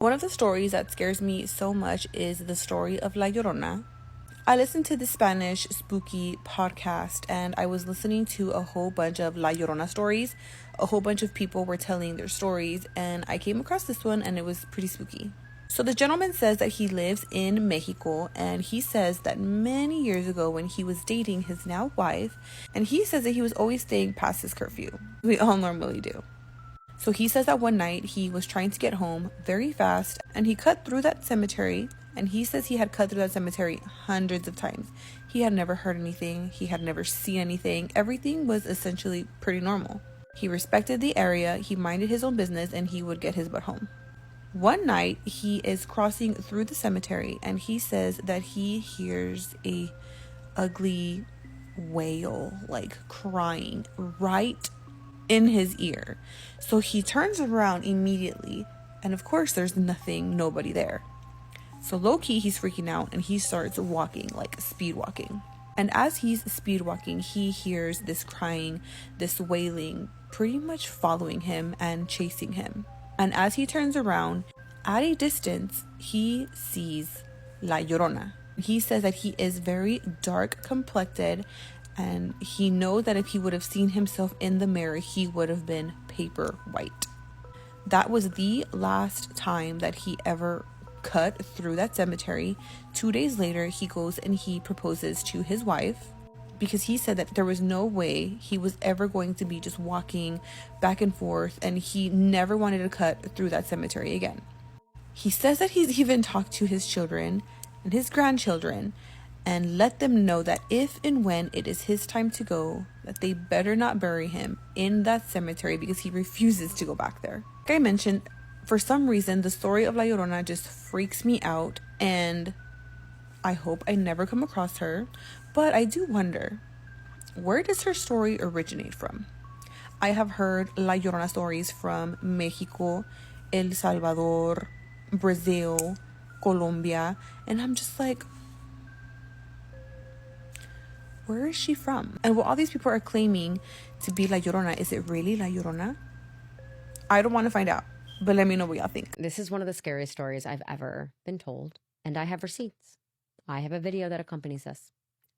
One of the stories that scares me so much is the story of La Llorona. I listened to the Spanish spooky podcast and I was listening to a whole bunch of La Llorona stories. A whole bunch of people were telling their stories and I came across this one and it was pretty spooky. So the gentleman says that he lives in Mexico and he says that many years ago when he was dating his now wife, and he says that he was always staying past his curfew. We all normally do. So he says that one night he was trying to get home very fast and he cut through that cemetery, and he says he had cut through that cemetery hundreds of times. He had never heard anything. He had never seen anything. Everything was essentially pretty normal. He respected the area. He minded his own business and he would get his butt home. One night he is crossing through the cemetery and he says that he hears a ugly wail, like crying right in his ear. So he turns around immediately and of course there's nobody there. So low-key he's freaking out and he starts walking, like speed walking. And as he's speed walking, he hears this crying, this wailing, pretty much following him and chasing him. And as he turns around, at a distance, he sees La Llorona. He says that he is very dark complected and he knows that if he would have seen himself in the mirror, he would have been paper white. That was the last time that he ever cut through that cemetery. 2 days later, he goes and he proposes to his wife because he said that there was no way he was ever going to be just walking back and forth, and he never wanted to cut through that cemetery again. He says that he's even talked to his children and his grandchildren and let them know that if and when it is his time to go, that they better not bury him in that cemetery because he refuses to go back there. Like I mentioned, for some reason, the story of La Llorona just freaks me out, and I hope I never come across her, but I do wonder, where does her story originate from? I have heard La Llorona stories from Mexico, El Salvador, Brazil, Colombia, and I'm just like, where is she from? And what all these people are claiming to be La Llorona, is it really La Llorona? I don't want to find out, but let me know what y'all think. This is one of the scariest stories I've ever been told, and I have receipts. I have a video that accompanies this,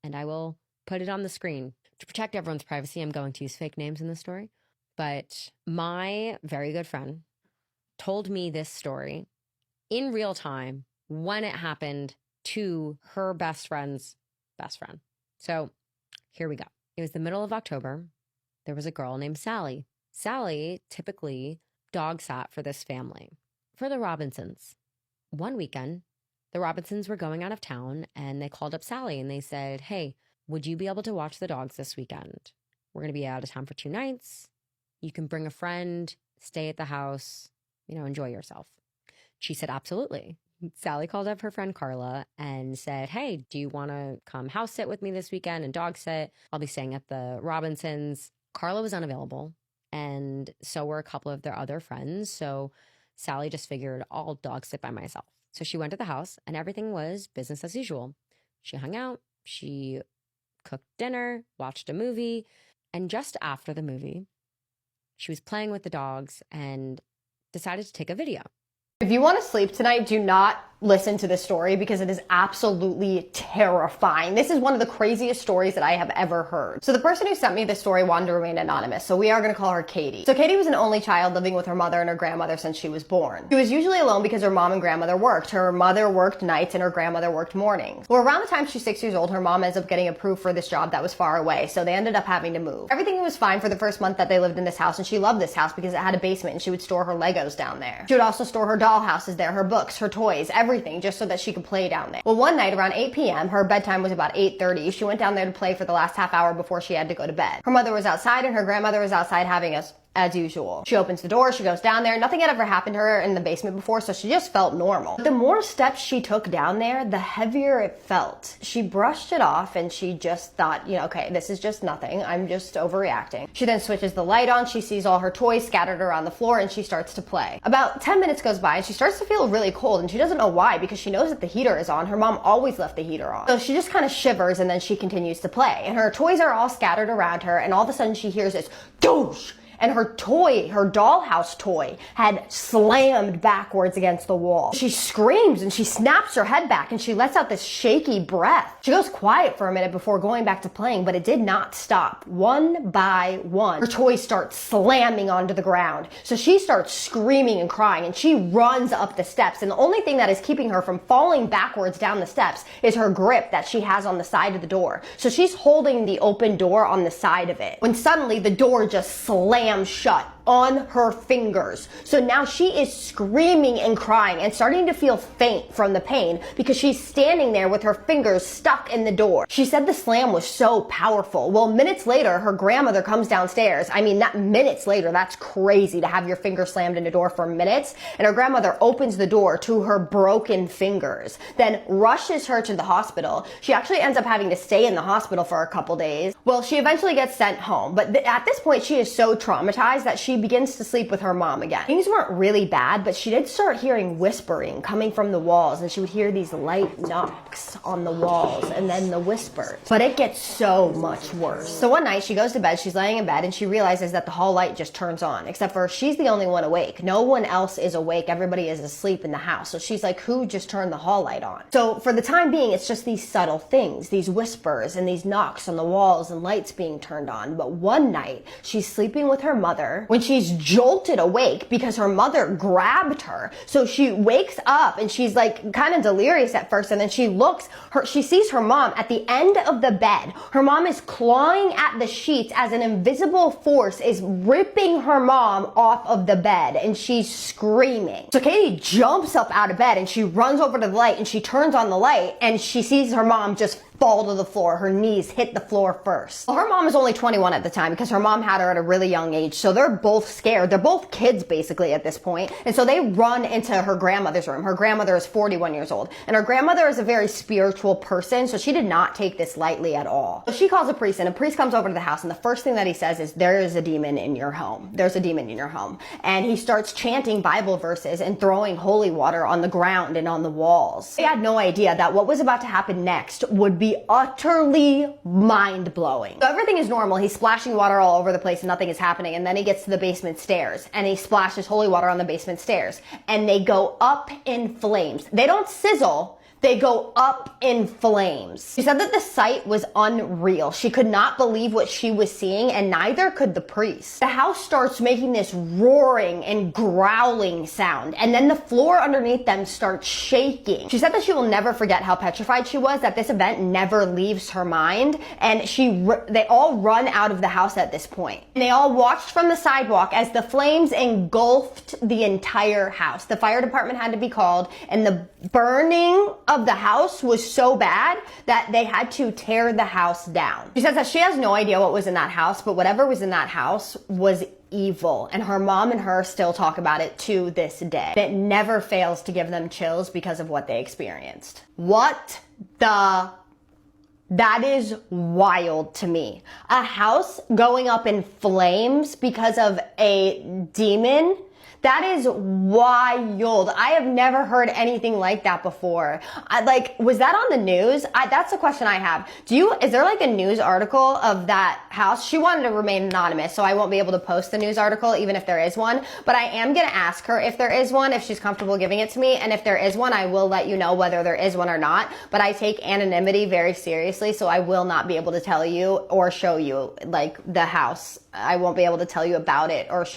and I will put it on the screen. To protect everyone's privacy, I'm going to use fake names in this story, but my very good friend told me this story in real time when it happened to her best friend's best friend. So here we go. It was the middle of October. There was a girl named Sally. Sally typically dog sat for this family, for the Robinsons. One weekend, the Robinsons were going out of town and they called up Sally and they said, hey, would you be able to watch the dogs this weekend? We're going to be out of town for 2 nights. You can bring a friend, stay at the house, enjoy yourself. She said, absolutely. Sally called up her friend Carla and said, hey, do you want to come house sit with me this weekend and dog sit? I'll be staying at the Robinsons. Carla was unavailable, and so were a couple of their other friends. So Sally just figured, I'll dog sit by myself. So she went to the house and everything was business as usual. She hung out, she cooked dinner, watched a movie, and just after the movie, she was playing with the dogs and decided to take a video. If you want to sleep tonight, do not listen to this story because it is absolutely terrifying. This is one of the craziest stories that I have ever heard. So the person who sent me this story wanted to remain anonymous, so we are going to call her Katie. So Katie was an only child living with her mother and her grandmother since she was born. She was usually alone because her mom and grandmother worked. Her mother worked nights and her grandmother worked mornings. Well, around the time she's 6 years old, her mom ends up getting approved for this job that was far away, so they ended up having to move. Everything was fine for the first month that they lived in this house, and she loved this house because it had a basement and she would store her Legos down there. She would also store her dollhouses there, her books, her toys, everything, just so that she could play down there. Well, one night around 8 p.m., her bedtime was about 8:30. She went down there to play for the last half hour before she had to go to bed. Her mother was outside and her grandmother was outside having us as usual. She opens the door, she goes down there. Nothing had ever happened to her in the basement before, so she just felt normal. The more steps she took down there, the heavier it felt. She brushed it off and she just thought, okay, this is just nothing. I'm just overreacting. She then switches the light on. She sees all her toys scattered around the floor and she starts to play. About 10 minutes goes by and she starts to feel really cold, and she doesn't know why because she knows that the heater is on. Her mom always left the heater on. So she just kind of shivers and then she continues to play. And her toys are all scattered around her, and all of a sudden she hears this doosh. and her toy, her dollhouse toy, had slammed backwards against the wall. She screams and she snaps her head back and she lets out this shaky breath. She goes quiet for a minute before going back to playing, but it did not stop. One by one, her toys start slamming onto the ground. So she starts screaming and crying and she runs up the steps, and the only thing that is keeping her from falling backwards down the steps is her grip that she has on the side of the door. So she's holding the open door on the side of it, when suddenly the door just slams shut on her fingers. So now she is screaming and crying and starting to feel faint from the pain because she's standing there with her fingers stuck in the door. She said the slam was so powerful. Well, minutes later, her grandmother comes downstairs. I mean, not minutes later, that's crazy to have your finger slammed in a door for minutes. And her grandmother opens the door to her broken fingers, then rushes her to the hospital. She actually ends up having to stay in the hospital for a couple days. Well, she eventually gets sent home, but at this point, she is so traumatized that she begins to sleep with her mom again. Things weren't really bad, but she did start hearing whispering coming from the walls, and she would hear these light knocks on the walls and then the whispers. But it gets so much worse. So one night she goes to bed, she's laying in bed, and she realizes that the hall light just turns on, except for she's the only one awake. No one else is awake. Everybody is asleep in the house. So she's like, who just turned the hall light on? So for the time being, it's just these subtle things, these whispers and these knocks on the walls and lights being turned on. But one night she's sleeping with her mother when she's jolted awake because her mother grabbed her. So she wakes up and she's like kind of delirious at first, and then she sees her mom at the end of the bed. Her mom is clawing at the sheets as an invisible force is ripping her mom off of the bed, and she's screaming. So Katie jumps up out of bed and she runs over to the light and she turns on the light, and she sees her mom just fall to the floor. Her knees hit the floor first. Well, her mom is only 21 at the time because her mom had her at a really young age. So they're both scared. They're both kids basically at this point. And so they run into her grandmother's room. Her grandmother is 41 years old. And her grandmother is a very spiritual person. So she did not take this lightly at all. So she calls a priest, and a priest comes over to the house. And the first thing that he says is, there is a demon in your home. There's a demon in your home. And he starts chanting Bible verses and throwing holy water on the ground and on the walls. They had no idea that what was about to happen next would be utterly mind-blowing. So everything is normal. He's splashing water all over the place and nothing is happening. And then he gets to the basement stairs and he splashes holy water on the basement stairs, and they go up in flames. They don't sizzle. They go up in flames. She said that the sight was unreal. She could not believe what she was seeing, and neither could the priest. The house starts making this roaring and growling sound, and then the floor underneath them starts shaking. She said that she will never forget how petrified she was, that this event never leaves her mind, and they all run out of the house at this point. And they all watched from the sidewalk as the flames engulfed the entire house. The fire department had to be called, and the burning of the house was so bad that they had to tear the house down. She says that she has no idea what was in that house, but whatever was in that house was evil. And her mom and her still talk about it to this day. It never fails to give them chills because of what they experienced. That is wild to me. A house going up in flames because of a demon? That is wild. I have never heard anything like that before. Was that on the news? That's a question I have. Is there like a news article of that house? She wanted to remain anonymous, so I won't be able to post the news article even if there is one. But I am going to ask her if there is one, if she's comfortable giving it to me. And if there is one, I will let you know whether there is one or not. But I take anonymity very seriously, so I will not be able to tell you or show you like the house. I won't be able to tell you about it or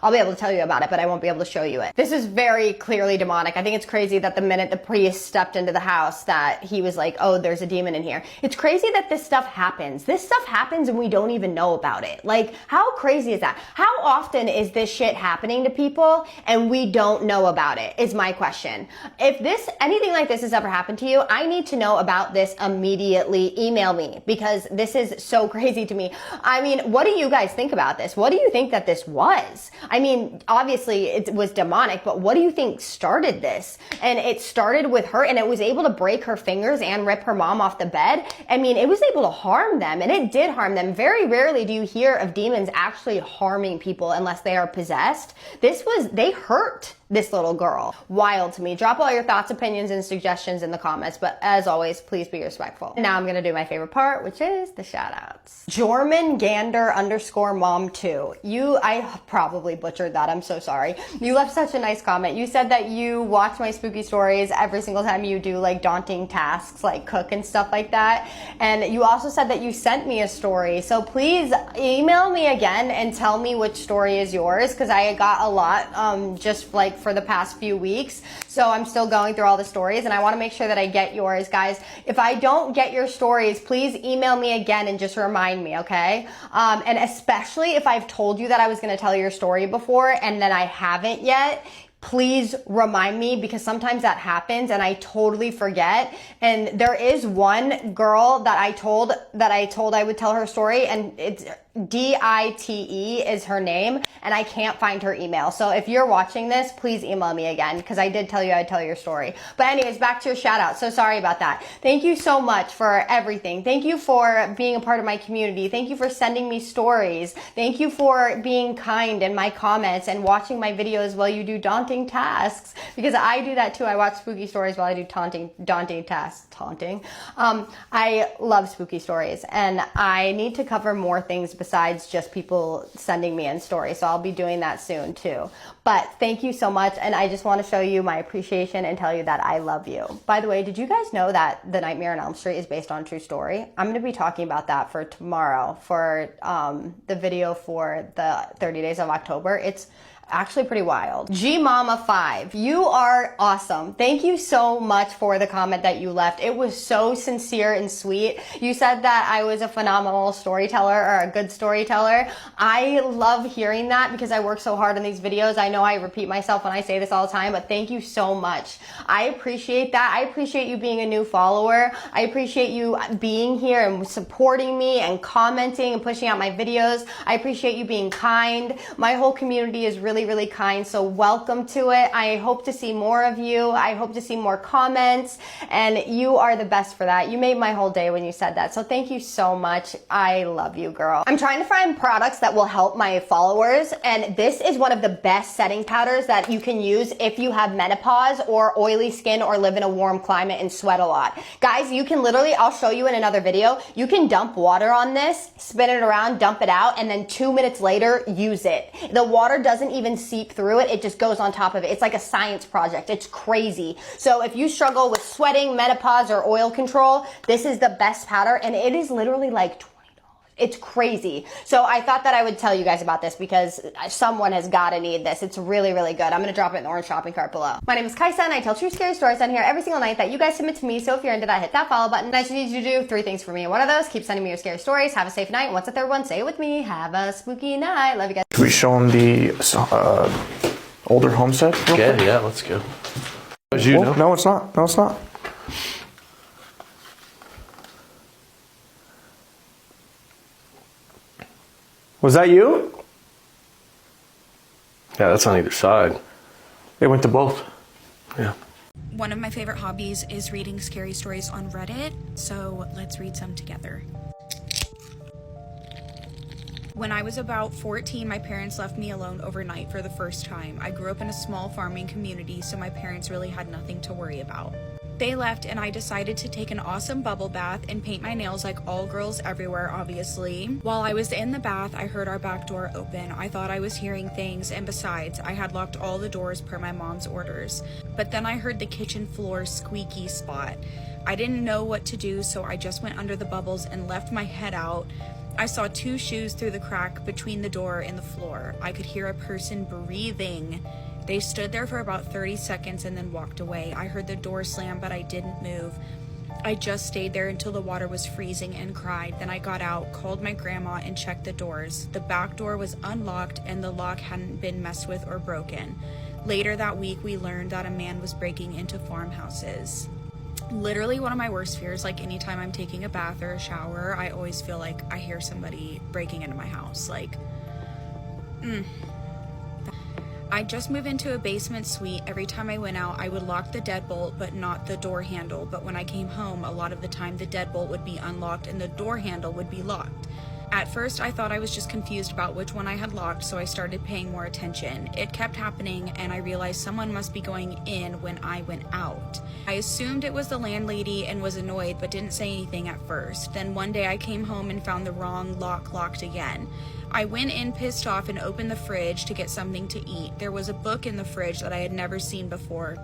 I'll be able to tell you about it, but I won't be able to show you it. This is very clearly demonic. I think it's crazy that the minute the priest stepped into the house that he was like, oh, there's a demon in here. It's crazy that this stuff happens. This stuff happens and we don't even know about it. Like, how crazy is that? How often is this shit happening to people and we don't know about it, is my question. If anything like this has ever happened to you, I need to know about this immediately. Email me, because this is so crazy to me. I mean, what do you guys think about this? What do you think that this was? I mean, obviously it was demonic, but what do you think started this? And it started with her, and it was able to break her fingers and rip her mom off the bed. I mean, it was able to harm them, and it did harm them. Very rarely do you hear of demons actually harming people unless they are possessed. They hurt. this little girl. Wild to me. Drop all your thoughts, opinions, and suggestions in the comments, but as always, please be respectful. And now I'm gonna do my favorite part, which is the shout outs. Jorman_Gander_mom2. I probably butchered that, I'm so sorry. You left such a nice comment. You said that you watch my spooky stories every single time you do like daunting tasks, like cook and stuff like that. And you also said that you sent me a story. So please email me again and tell me which story is yours, because I got a lot just like for the past few weeks. So I'm still going through all the stories and I want to make sure that I get yours, guys. If I don't get your stories, please email me again and just remind me, okay? And especially if I've told you that I was going to tell your story before and then I haven't yet, please remind me, because sometimes that happens and I totally forget. And there is one girl that I told I would tell her story, and it's DITE is her name, and I can't find her email. So if you're watching this, please email me again, because I did tell you I'd tell your story. But anyways, back to your shout out. So sorry about that. Thank you so much for everything. Thank you for being a part of my community. Thank you for sending me stories. Thank you for being kind in my comments and watching my videos while you do daunting tasks, because I do that too. I watch spooky stories while I do daunting tasks. I love spooky stories, and I need to cover more things besides just people sending me in stories. So I'll be doing that soon too. But thank you so much. And I just want to show you my appreciation and tell you that I love you. By the way, did you guys know that The Nightmare on Elm Street is based on a true story? I'm going to be talking about that for tomorrow for the video for the 30 Days of October. It's actually pretty wild. GMama5, you are awesome. Thank you so much for the comment that you left. It was so sincere and sweet. You said that I was a phenomenal storyteller, or a good storyteller. I love hearing that because I work so hard on these videos. I know I repeat myself when I say this all the time, but thank you so much. I appreciate that. I appreciate you being a new follower. I appreciate you being here and supporting me and commenting and pushing out my videos. I appreciate you being kind. My whole community is really kind, so welcome to it. I hope to see more of you. I hope to see more comments, and you are the best for that. You made my whole day when you said that, so thank you so much. I love you, girl. I'm trying to find products that will help my followers, and this is one of the best setting powders that you can use if you have menopause or oily skin or live in a warm climate and sweat a lot. Guys, you can literally, I'll show you in another video, you can dump water on this, spin it around, dump it out, and then 2 minutes later, use it. The water doesn't even seep through it. It just goes on top of it. It's like a science project. It's crazy. So if you struggle with sweating, menopause, or oil control, this is the best powder, and it is literally like $20. It's crazy. So I thought that I would tell you guys about this because someone has got to need this. It's really good. I'm going to drop it in the orange shopping cart below. My name is Kaisa, and I tell true scary stories on here every single night that you guys submit to me. So if you're into that, hit that follow button. I just need you to do 3 things for me. And one of those, keep sending me your scary stories. Have a safe night. And what's the third one? Say it with me. Have a spooky night. Love you guys. Can we show them the older homestead? Yeah, let's go. As you know. No, it's not. No, it's not. Was that you? Yeah, that's on either side. They went to both. Yeah. One of my favorite hobbies is reading scary stories on Reddit, so let's read some together. When I was about 14, my parents left me alone overnight for the first time. I grew up in a small farming community, so my parents really had nothing to worry about. They left and I decided to take an awesome bubble bath and paint my nails like all girls everywhere, obviously. While I was in the bath, I heard our back door open. I thought I was hearing things, and besides, I had locked all the doors per my mom's orders. But then I heard the kitchen floor squeaky spot. I didn't know what to do, so I just went under the bubbles and left my head out. I saw 2 shoes through the crack between the door and the floor. I could hear a person breathing. They stood there for about 30 seconds and then walked away. I heard the door slam, but I didn't move. I just stayed there until the water was freezing and cried. Then I got out, called my grandma, and checked the doors. The back door was unlocked and the lock hadn't been messed with or broken. Later that week, we learned that a man was breaking into farmhouses. Literally one of my worst fears, like anytime I'm taking a bath or a shower, I always feel like I hear somebody breaking into my house. I just moved into a basement suite. Every time I went out, I would lock the deadbolt, but not the door handle. But when I came home, a lot of the time the deadbolt would be unlocked and the door handle would be locked. At first, I thought I was just confused about which one I had locked, so I started paying more attention. It kept happening, and I realized someone must be going in when I went out. I assumed it was the landlady and was annoyed, but didn't say anything at first. Then one day I came home and found the wrong lock locked again. I went in pissed off and opened the fridge to get something to eat. There was a book in the fridge that I had never seen before.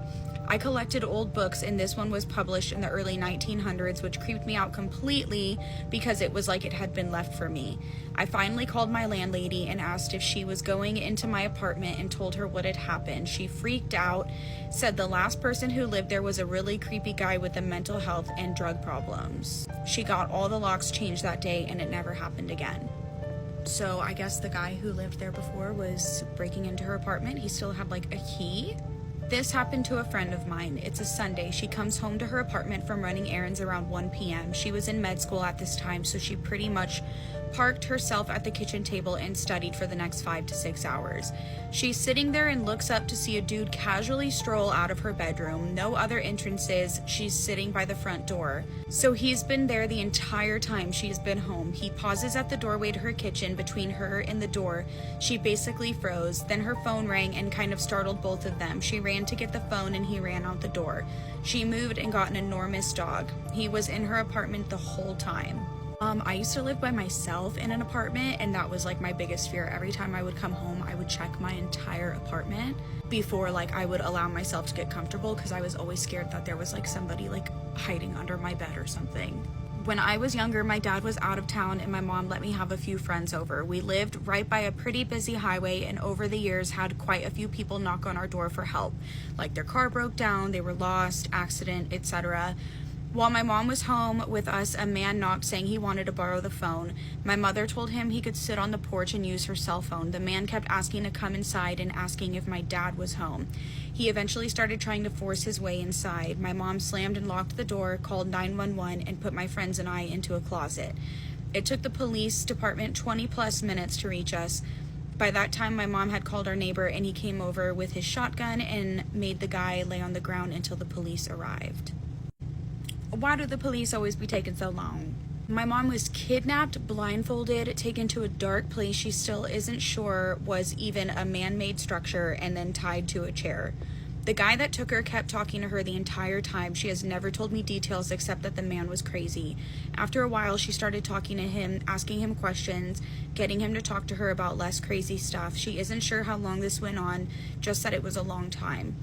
I collected old books, and this one was published in the early 1900s, which creeped me out completely because it was like it had been left for me. I finally called my landlady and asked if she was going into my apartment and told her what had happened. She freaked out, said the last person who lived there was a really creepy guy with a mental health and drug problems. She got all the locks changed that day, and it never happened again. So I guess the guy who lived there before was breaking into her apartment. He still had like a key. This happened to a friend of mine. It's a Sunday. She comes home to her apartment from running errands around 1 p.m. She was in med school at this time, so she pretty much parked herself at the kitchen table and studied for the next 5 to 6 hours. She's sitting there and looks up to see a dude casually stroll out of her bedroom. No other entrances. She's sitting by the front door. So he's been there the entire time she's been home. He pauses at the doorway to her kitchen between her and the door. She basically froze. Then her phone rang and kind of startled both of them. She ran to get the phone and he ran out the door. She moved and got an enormous dog. He was in her apartment the whole time. I used to live by myself in an apartment, and that was like my biggest fear. Every time I would come home, I would check my entire apartment before like I would allow myself to get comfortable, because I was always scared that there was like somebody like hiding under my bed or something. When I was younger, my dad was out of town and my mom let me have a few friends over. We lived right by a pretty busy highway, and over the years had quite a few people knock on our door for help. Like their car broke down, they were lost, accident, etc. While my mom was home with us, a man knocked saying he wanted to borrow the phone. My mother told him he could sit on the porch and use her cell phone. The man kept asking to come inside and asking if my dad was home. He eventually started trying to force his way inside. My mom slammed and locked the door, called 911, and put my friends and I into a closet. It took the police department 20 plus minutes to reach us. By that time, my mom had called our neighbor, and he came over with his shotgun and made the guy lay on the ground until the police arrived. Why do the police always be taking so long? My mom was kidnapped, blindfolded, taken to a dark place she still isn't sure was even a man-made structure, and then tied to a chair. The guy that took her kept talking to her the entire time. She has never told me details except that the man was crazy. After a while, she started talking to him, asking him questions, getting him to talk to her about less crazy stuff. She isn't sure how long this went on, just that it was a long time.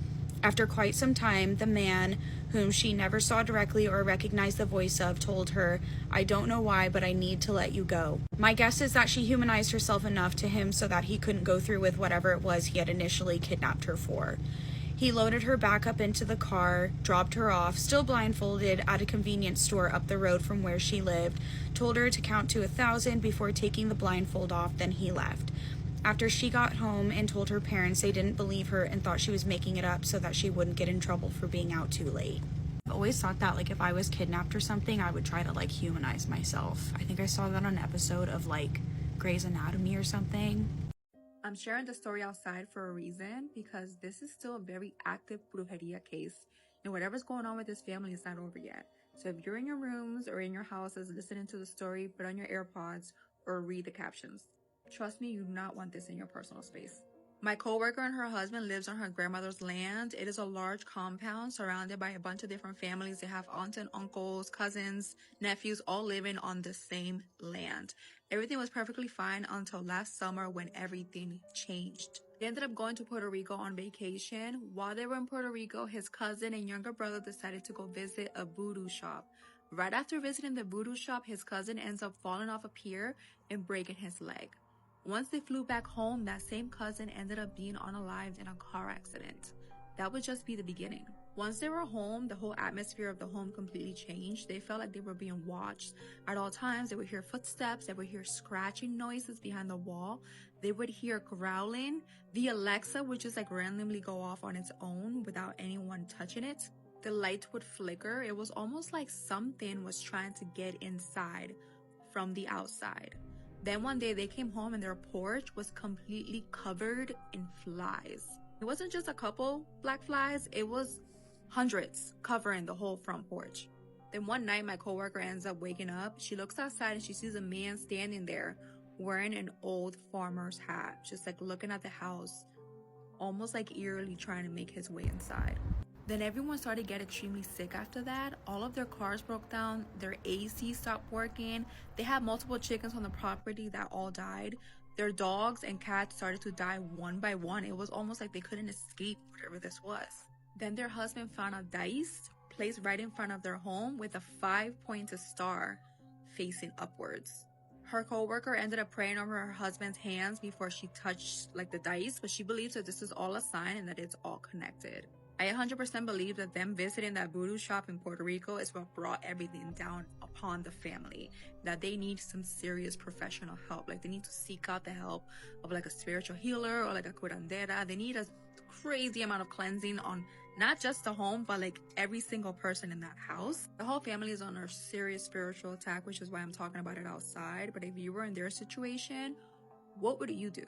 After quite some time, the man, whom she never saw directly or recognized the voice of, told her, "I don't know why, but I need to let you go." My guess is that she humanized herself enough to him so that he couldn't go through with whatever it was he had initially kidnapped her for. He loaded her back up into the car, dropped her off, still blindfolded, at a convenience store up the road from where she lived, told her to count to 1,000 before taking the blindfold off, then he left. After she got home and told her parents, they didn't believe her and thought she was making it up so that she wouldn't get in trouble for being out too late. I've always thought that, like, if I was kidnapped or something, I would try to, like, humanize myself. I think I saw that on an episode of, like, Grey's Anatomy or something. I'm sharing the story outside for a reason, because this is still a very active brujeria case, and whatever's going on with this family is not over yet. So if you're in your rooms or in your houses listening to the story, put on your AirPods or read the captions. Trust me, you do not want this in your personal space. My coworker and her husband lives on her grandmother's land. It is a large compound surrounded by a bunch of different families. They have aunts and uncles, cousins, nephews, all living on the same land. Everything was perfectly fine until last summer when everything changed. They ended up going to Puerto Rico on vacation. While they were in Puerto Rico, his cousin and younger brother decided to go visit a voodoo shop. Right after visiting the voodoo shop, his cousin ends up falling off a pier and breaking his leg. Once they flew back home, that same cousin ended up being unalived in a car accident. That would just be the beginning. Once they were home, the whole atmosphere of the home completely changed. They felt like they were being watched at all times. They would hear footsteps. They would hear scratching noises behind the wall. They would hear growling. The Alexa would just like randomly go off on its own without anyone touching it. The lights would flicker. It was almost like something was trying to get inside from the outside. Then one day they came home and their porch was completely covered in flies. It wasn't just a couple black flies, it was hundreds covering the whole front porch. Then one night, my coworker ends up waking up. She looks outside and she sees a man standing there wearing an old farmer's hat, just like looking at the house, almost like eerily trying to make his way inside. Then everyone started to get extremely sick after that. All of their cars broke down, their AC stopped working. They had multiple chickens on the property that all died. Their dogs and cats started to die one by one. It was almost like they couldn't escape whatever this was. Then their husband found a dice placed right in front of their home with a 5-pointed star facing upwards. Her coworker ended up praying over her husband's hands before she touched like the dice, but she believes that this is all a sign and that it's all connected. I 100% believe that them visiting that voodoo shop in Puerto Rico is what brought everything down upon the family, that they need some serious professional help. Like, they need to seek out the help of like a spiritual healer or like a curandera. They need a crazy amount of cleansing on not just the home, but like every single person in that house. The whole family is under serious spiritual attack, which is why I'm talking about it outside. But if you were in their situation, what would you do?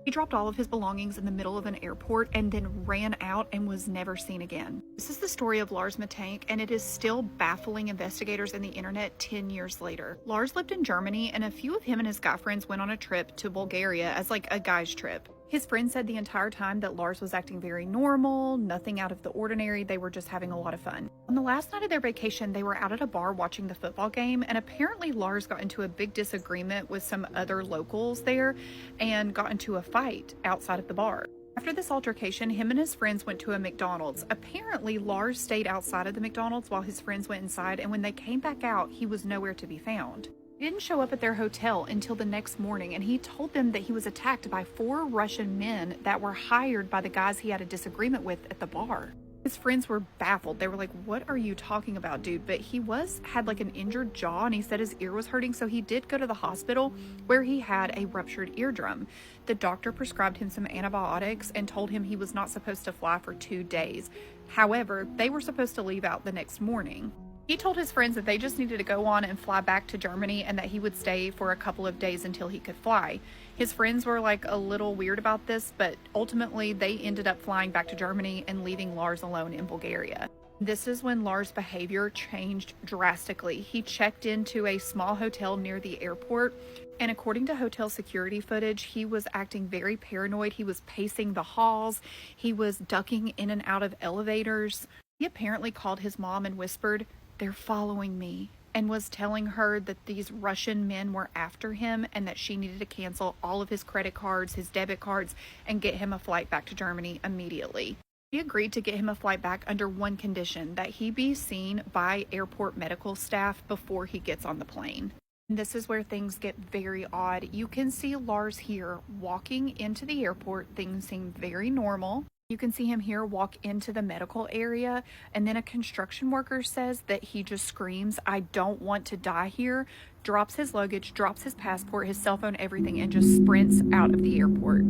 He dropped all of his belongings in the middle of an airport and then ran out and was never seen again. This is the story of Lars Matank, and it is still baffling investigators and the internet 10 years later. Lars lived in Germany, and a few of him and his guy friends went on a trip to Bulgaria as like a guy's trip. His friend said the entire time that Lars was acting very normal, nothing out of the ordinary. They were just having a lot of fun. On the last night of their vacation, they were out at a bar watching the football game, and apparently Lars got into a big disagreement with some other locals there and got into a fight outside of the bar. After this altercation, him and his friends went to a McDonald's. Apparently, Lars stayed outside of the McDonald's while his friends went inside, and when they came back out, he was nowhere to be found. He didn't show up at their hotel until the next morning, and he told them that he was attacked by 4 Russian men that were hired by the guys he had a disagreement with at the bar. His friends were baffled. They were like, "What are you talking about, dude?" But he had like an injured jaw, and he said his ear was hurting, so he did go to the hospital where he had a ruptured eardrum. The doctor prescribed him some antibiotics and told him he was not supposed to fly for 2 days. However, they were supposed to leave out the next morning. He told his friends that they just needed to go on and fly back to Germany and that he would stay for a couple of days until he could fly. His friends were like a little weird about this, but ultimately they ended up flying back to Germany and leaving Lars alone in Bulgaria. This is when Lars' behavior changed drastically. He checked into a small hotel near the airport, and according to hotel security footage, he was acting very paranoid. He was pacing the halls. He was ducking in and out of elevators. He apparently called his mom and whispered, "They're following me," and was telling her that these Russian men were after him and that she needed to cancel all of his credit cards, his debit cards, and get him a flight back to Germany immediately. She agreed to get him a flight back under one condition, that he be seen by airport medical staff before he gets on the plane. And this is where things get very odd. You can see Lars here walking into the airport. Things seem very normal. You can see him here walk into the medical area, and then a construction worker says that he just screams, "I don't want to die here," drops his luggage, drops his passport, his cell phone, everything, and just sprints out of the airport.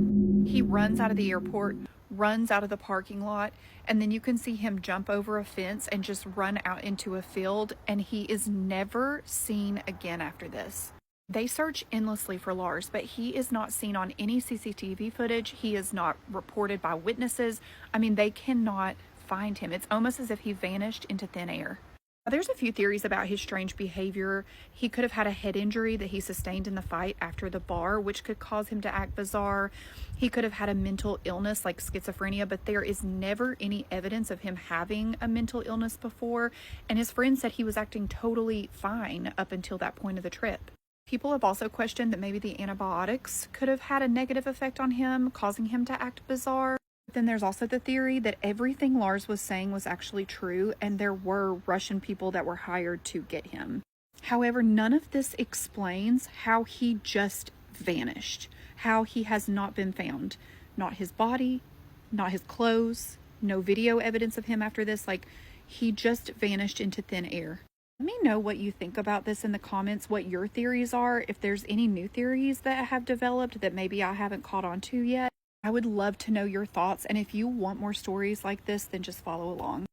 He runs out of the airport, runs out of the parking lot, and then you can see him jump over a fence and just run out into a field, and he is never seen again after this. They search endlessly for Lars, but he is not seen on any CCTV footage. He is not reported by witnesses. I mean, they cannot find him. It's almost as if he vanished into thin air. Now, there's a few theories about his strange behavior. He could have had a head injury that he sustained in the fight after the bar, which could cause him to act bizarre. He could have had a mental illness like schizophrenia, but there is never any evidence of him having a mental illness before. And his friend said he was acting totally fine up until that point of the trip. People have also questioned that maybe the antibiotics could have had a negative effect on him, causing him to act bizarre. But then there's also the theory that everything Lars was saying was actually true, and there were Russian people that were hired to get him. However, none of this explains how he just vanished, how he has not been found. Not his body, not his clothes, no video evidence of him after this. Like, he just vanished into thin air. Let me know what you think about this in the comments, what your theories are, if there's any new theories that have developed that maybe I haven't caught on to yet. I would love to know your thoughts, and if you want more stories like this, then just follow along.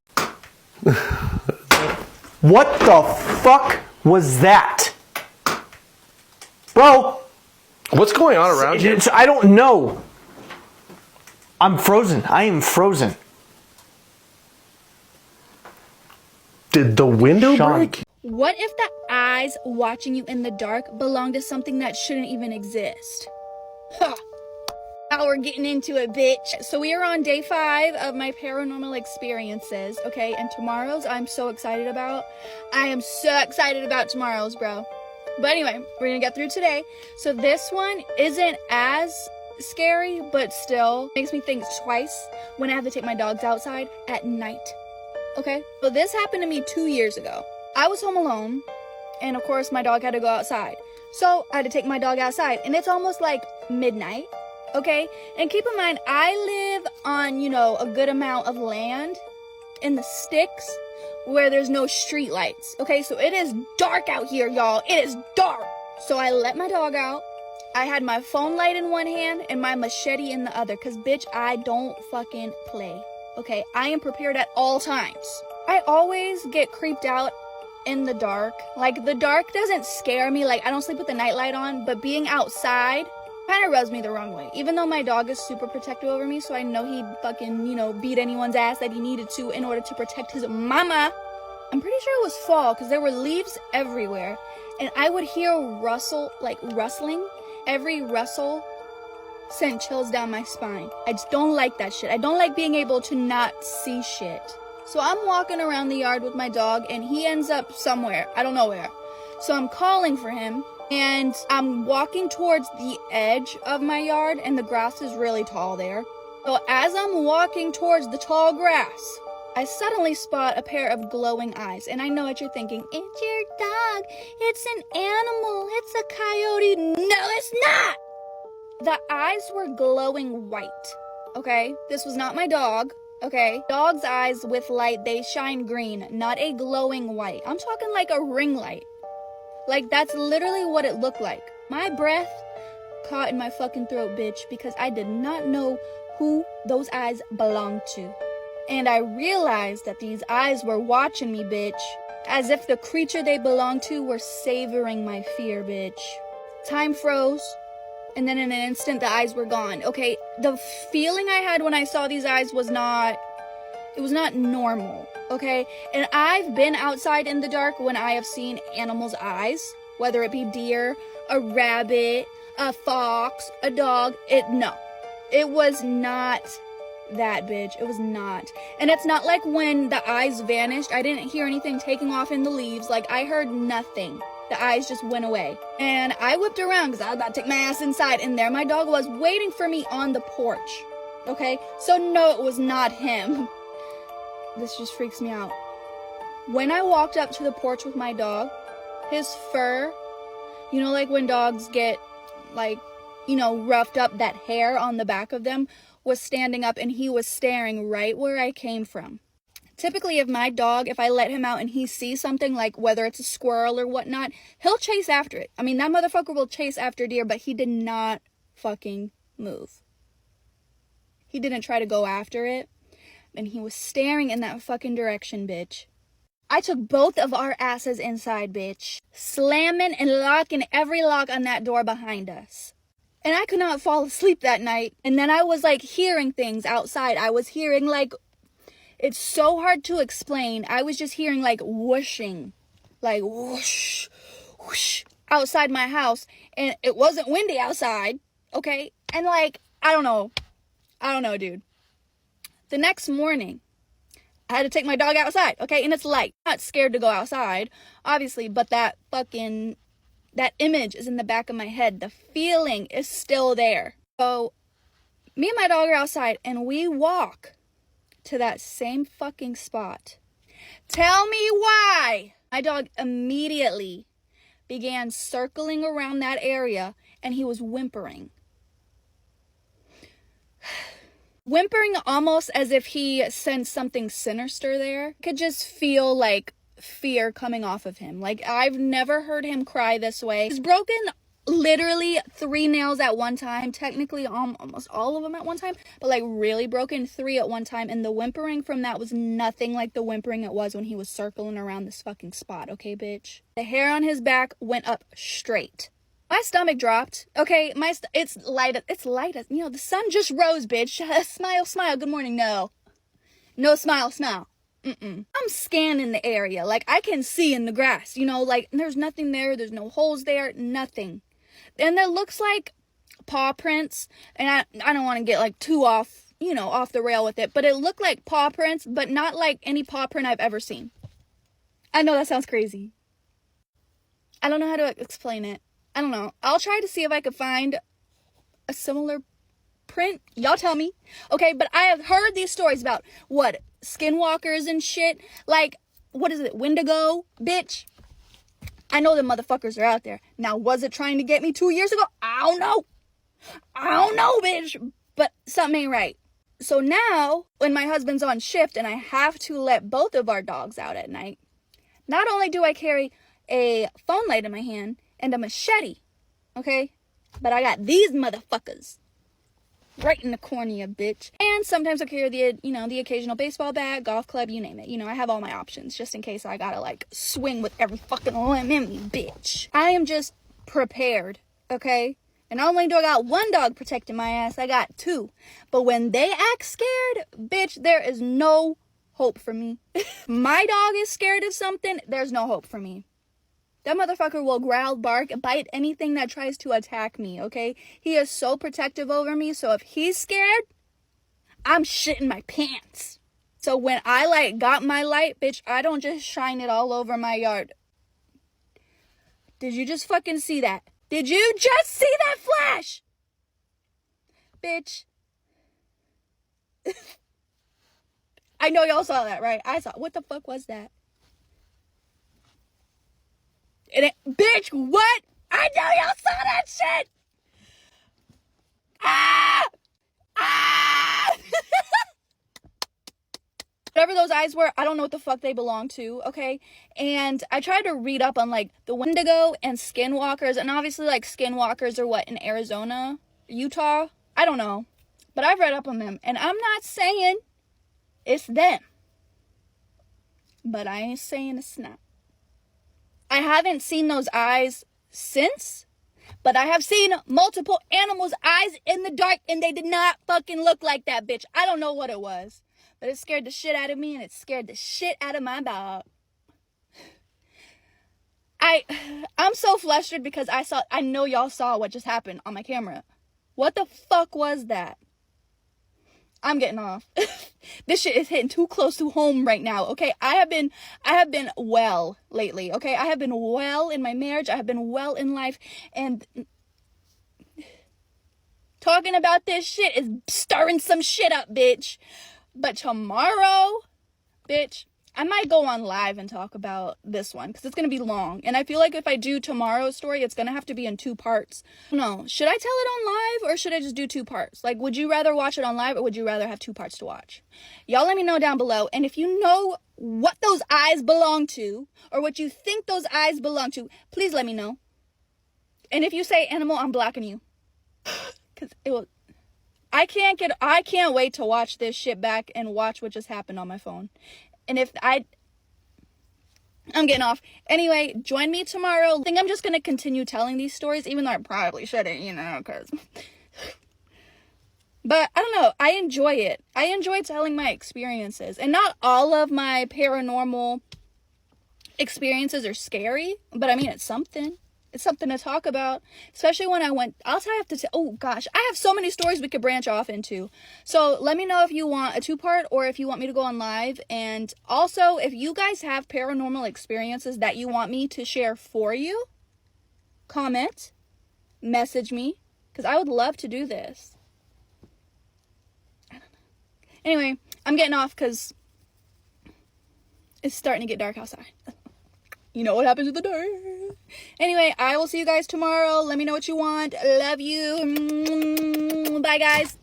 What the fuck was that? Bro! What's going on around you? I don't know. I'm frozen. I am frozen. Did the window Sean. break? What if the eyes watching you in the dark belong to something that shouldn't even exist? Huh. Now we're getting into it, bitch. So we are on day 5 of my paranormal experiences, okay? And tomorrow's I'm so excited about. I am so excited about tomorrow's, bro. But anyway, we're gonna get through today. So this one isn't as scary, but still makes me think twice when I have to take my dogs outside at night, okay? So this happened to me 2 years ago. I was home alone, and of course my dog had to go outside. So I had to take my dog outside, and it's almost like midnight, okay? And keep in mind, I live on, a good amount of land in the sticks where there's no street lights, okay? So it is dark out here, y'all. It is dark. So I let my dog out. I had my phone light in one hand and my machete in the other, because, bitch, I don't fucking play, okay? I am prepared at all times. I always get creeped out in the dark. Like, the dark doesn't scare me. Like, I don't sleep with the nightlight on, but being outside kind of rubs me the wrong way. Even though my dog is super protective over me, so I know he'd fucking, beat anyone's ass that he needed to in order to protect his mama. I'm pretty sure it was fall, because there were leaves everywhere, and I would hear rustling. Every rustle sent chills down my spine. I just don't like that shit. I don't like being able to not see shit. So I'm walking around the yard with my dog, and he ends up somewhere. I don't know where. So I'm calling for him, and I'm walking towards the edge of my yard, and the grass is really tall there. So as I'm walking towards the tall grass, I suddenly spot a pair of glowing eyes. And I know what you're thinking. It's your dog. It's an animal. It's a coyote. No, it's not! The eyes were glowing white, okay? This was not my dog, okay? Dog's eyes with light, they shine green, not a glowing white. I'm talking like a ring light. Like, that's literally what it looked like. My breath caught in my fucking throat, bitch, because I did not know who those eyes belonged to. And I realized that these eyes were watching me, bitch, as if the creature they belonged to were savoring my fear, bitch. Time froze, and then in an instant, the eyes were gone. Okay, the feeling I had when I saw these eyes was not normal, okay? And I've been outside in the dark when I have seen animals' eyes, whether it be deer, a rabbit, a fox, a dog. It was not that, bitch. It was not. And it's not like when the eyes vanished, I didn't hear anything taking off in the leaves. Like, I heard nothing. The eyes just went away. And I whipped around because I was about to take my ass inside, and there my dog was waiting for me on the porch. Okay? So no, it was not him. This just freaks me out. When I walked up to the porch with my dog, his fur, like when dogs get, roughed up, that hair on the back of them was standing up, and he was staring right where I came from. Typically, if I let him out and he sees something, like whether it's a squirrel or whatnot, he'll chase after it. I mean, that motherfucker will chase after deer, but he did not fucking move. He didn't try to go after it, and he was staring in that fucking direction, bitch. I took both of our asses inside, bitch, slamming and locking every lock on that door behind us. And I could not fall asleep that night. And then I was hearing things outside. I was hearing it's so hard to explain. I was just hearing whooshing, whoosh, whoosh, outside my house. And it wasn't windy outside, okay? And I don't know, dude. The next morning, I had to take my dog outside, okay? And it's light. I'm not scared to go outside, obviously, but that image is in the back of my head. The feeling is still there. So me and my dog are outside, and we walk to that same fucking spot. Tell me why. My dog immediately began circling around that area, and he was whimpering. Whimpering almost as if he sensed something sinister there. I could just feel fear coming off of him. I've never heard him cry this way. He's broken literally 3 nails at one time, technically almost all of them at one time, but really broken 3 at one time, and the whimpering from that was nothing like the whimpering it was when he was circling around this fucking spot, okay, bitch? The hair on his back went up straight. My stomach dropped, okay? It's light as, the sun just rose, bitch. Smile, good morning. No smile, I'm scanning the area. Like, I can see in the grass, you know, like, there's nothing there. There's no holes there, nothing. And that looks like paw prints. And I don't want to get, like, too off, you know, off the rail with it. But it looked like paw prints, but not like any paw print I've ever seen. I know that sounds crazy. I don't know how to explain it. I don't know. I'll try to see if I could find a similar print. Y'all tell me. Okay, but I have heard these stories about, what, skinwalkers and shit. Like, what is it, Wendigo? Bitch. I know the motherfuckers are out there. Now, was it trying to get me 2 years ago? I don't know, bitch. But something ain't right. So now, when my husband's on shift and I have to let both of our dogs out at night, not only do I carry a phone light in my hand and a machete, okay, but I got these motherfuckers right in the cornea, bitch. And sometimes I carry the occasional baseball bat, golf club, you name it. You know, I have all my options just in case I gotta, like, swing with every fucking limb in me, bitch. I am just prepared, okay? And not only do I got one dog protecting my ass, I got two. But when they act scared, bitch, there is no hope for me. My dog is scared of something, there's no hope for me. That motherfucker will growl, bark, bite anything that tries to attack me, okay? He is so protective over me, so if he's scared, I'm shitting my pants. So when I, like, got my light, bitch, I don't just shine it all over my yard. Did you just fucking see that? Did you just see that flash? Bitch. I know y'all saw that, right? I saw. What the fuck was that? And bitch, what? I know y'all saw that shit. Ah! Ah! Whatever those eyes were, I don't know what the fuck they belong to, okay? And I tried to read up on, like, the Wendigo and skinwalkers, and obviously, like, skinwalkers are what, in Arizona? Utah? I don't know. But I've read up on them, and I'm not saying it's them. But I ain't saying it's not. I haven't seen those eyes since, but I have seen multiple animals' eyes in the dark, and they did not fucking look like that, bitch. I don't know what it was, but it scared the shit out of me, and it scared the shit out of my dog. I'm so flustered because I know y'all saw what just happened on my camera. What the fuck was that? I'm getting off. This shit is hitting too close to home right now, okay? I have been well lately, okay? I have been well in my marriage. I have been well in life. And talking about this shit is stirring some shit up, bitch. But tomorrow, bitch, I might go on live and talk about this one because it's going to be long. And I feel like if I do tomorrow's story, it's going to have to be in 2 parts. No, should I tell it on live or should I just do 2 parts? Like, would you rather watch it on live or would you rather have 2 parts to watch? Y'all let me know down below. And if you know what those eyes belong to or what you think those eyes belong to, please let me know. And if you say animal, I'm blocking you. Because it will... I can't wait to watch this shit back and watch what just happened on my phone. And if I'm getting off. Anyway, join me tomorrow. I think I'm just going to continue telling these stories, even though I probably shouldn't, you know, because... But, I don't know, I enjoy it. I enjoy telling my experiences. And not all of my paranormal experiences are scary, but I mean, it's something. It's something to talk about, especially when oh gosh, I have so many stories we could branch off into. So let me know if you want a 2-part or if you want me to go on live. And also, if you guys have paranormal experiences that you want me to share for you, comment, message me, because I would love to do this. I don't know. Anyway, I'm getting off because it's starting to get dark outside. You know what happens in the dark. Anyway, I will see you guys tomorrow. Let me know what you want. Love you. Bye, guys.